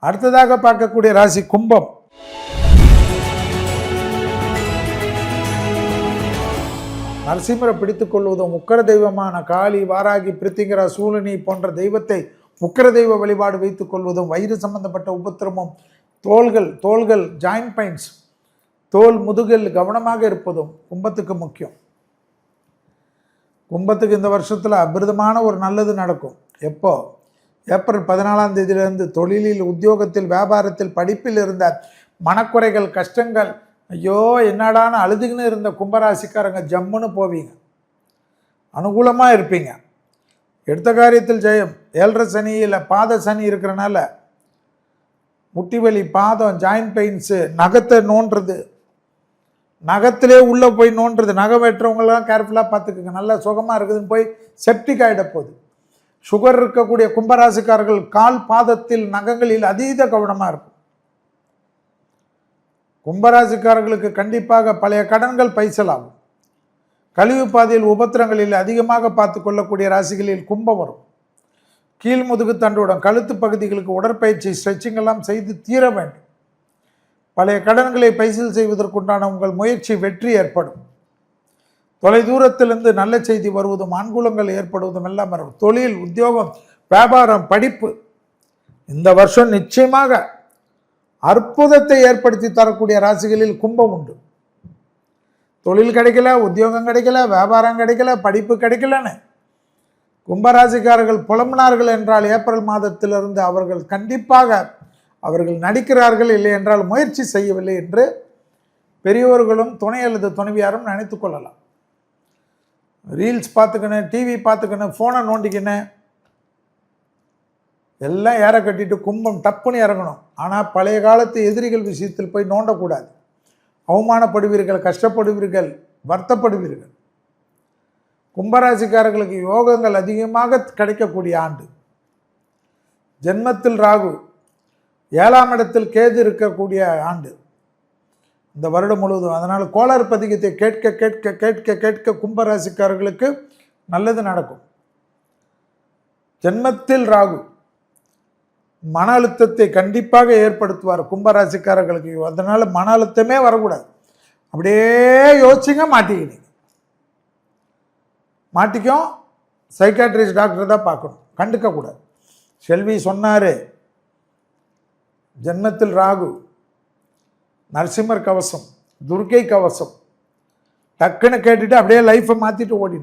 அடுத்ததாக பார்க்கக்கூடிய ராசி கும்பம். நரசிம்மரை பிடித்துக் கொள்வதும் உக்கர தெய்வமான காளி, வாராகி, பிரித்திங்கரா, சூலினி போன்ற தெய்வத்தை உக்கர தெய்வ வழிபாடு வைத்துக் கொள்வதும், வயிறு சம்பந்தப்பட்ட உபத்திரமும், தோள்கள் ஜாயிண்ட் பெயின்ஸ், தோல் முதுகில் கவனமாக இருப்பதும் கும்பத்துக்கு முக்கியம். கும்பத்துக்கு இந்த வருஷத்தில் அபிரதமான ஒரு நல்லது நடக்கும். எப்போ? ஏப்ரல் 14ஆம் தேதியிலிருந்து தொழிலில், உத்தியோகத்தில், வியாபாரத்தில், படிப்பில் இருந்த மனக்குறைகள், கஷ்டங்கள், ஐயோ என்னடான்னு அழுதுகின்னு இருந்த கும்பராசிக்காரங்க ஜம்முன்னு போவீங்க, அனுகூலமாக இருப்பீங்க, எடுத்த காரியத்தில் ஜெயம். 7.5 சனியில் பாத சனி இருக்கிறனால முட்டி வலி, பாதம், ஜாயிண்ட் பெயின்ஸு, நகத்தை நோண்டுறது, நகத்திலே உள்ளே போய் நோண்டுறது, நகம் வெட்டுறவங்களாம் கேர்ஃபுல்லாக பார்த்துக்குங்க. நல்லா சுகமாக இருக்குதுன்னு போய் செப்டிக் ஆகிட போகுது. சுகர் இருக்கக்கூடிய கும்பராசிக்காரர்கள் கால் பாதத்தில் நகங்களில் அதீத கவனமாக இருக்கும். கும்பராசிக்காரர்களுக்கு கண்டிப்பாக பழைய கடன்கள் பைசலாகும். கழிவு பாதையில் உபத்திரங்களில் அதிகமாக பார்த்து கொள்ளக்கூடிய ராசிகளில் கும்பம் வரும். கீழ் முதுகு தண்டுடன் கழுத்து பகுதிகளுக்கு உடற்பயிற்சி, ஸ்ட்ரெச்சிங் எல்லாம் செய்து தீர வேண்டும். பழைய கடன்களை பைசல் செய்வதற்குண்டான உங்கள் முயற்சி வெற்றி ஏற்படும். தொலைதூரத்திலிருந்து நல்ல செய்தி வருவதும், அனுகூலங்கள் ஏற்படுவதும் எல்லாம் வரும். தொழில், உத்தியோகம், வியாபாரம், படிப்பு இந்த வருஷம் நிச்சயமாக அற்புதத்தை ஏற்படுத்தி தரக்கூடிய ராசிகளில் கும்பம் உண்டு. தொழில் கிடைக்கல, உத்தியோகம் கிடைக்கல, வியாபாரம் கிடைக்கல, படிப்பு கிடைக்கலன்னு கும்பராசிக்காரர்கள் புலம்பினார்கள் என்றால் ஏப்ரல் மாதத்திலிருந்து அவர்கள் கண்டிப்பாக அவர்கள் நடிக்கிறார்கள், இல்லை என்றால் முயற்சி செய்யவில்லை என்று பெரியோர்களும் துணை அல்லது துணைவியாரும் நினைத்து கொள்ளலாம். ரீல்ஸ் பார்த்துக்கணும், டிவி பார்த்துக்கணும், ஃபோனை நோண்டிக்கணும், எல்லாம் ஏற கட்டிட்டு கும்பம் டப்புன்னு இறங்கணும். ஆனால் பழைய காலத்து எதிரிகள் விஷயத்தில் போய் நோண்டக்கூடாது. அவமானப்படுவீர்கள், கஷ்டப்படுவீர்கள், வருத்தப்படுவீர்கள். கும்பராசிக்காரர்களுக்கு யோகங்கள் அதிகமாக கிடைக்கக்கூடிய ஆண்டு. ஜென்மத்தில் ராகு, 7ஆம் இடத்தில் கேது இருக்கக்கூடிய ஆண்டு இந்த வருடம் முழுவதும். அதனால் கோளாறு பதிகத்தை கேட்க கேட்க கேட்க கேட்க கும்பராசிக்காரர்களுக்கு நல்லது நடக்கும். ஜென்மத்தில் ராகு மன அழுத்தத்தை கண்டிப்பாக ஏற்படுத்துவார் கும்பராசிக்காரர்களுக்கு. அதனால் மன அழுத்தமே வரக்கூடாது. அப்படியே யோசிச்சுங்க, மாட்டிக்கும். சைக்காட்ரிஸ்ட் டாக்டர் தான் பார்க்கணும், கண்டுக்கக்கூடாது. செல்வி சொன்னார், ஜென்மத்தில் ராகு, நரசிம்மர் கவசம், துர்க்கை கவசம், டக்குன்னு கேட்டுட்டு அப்படியே லைஃப்பை மாற்றிட்டு ஓடிடும்.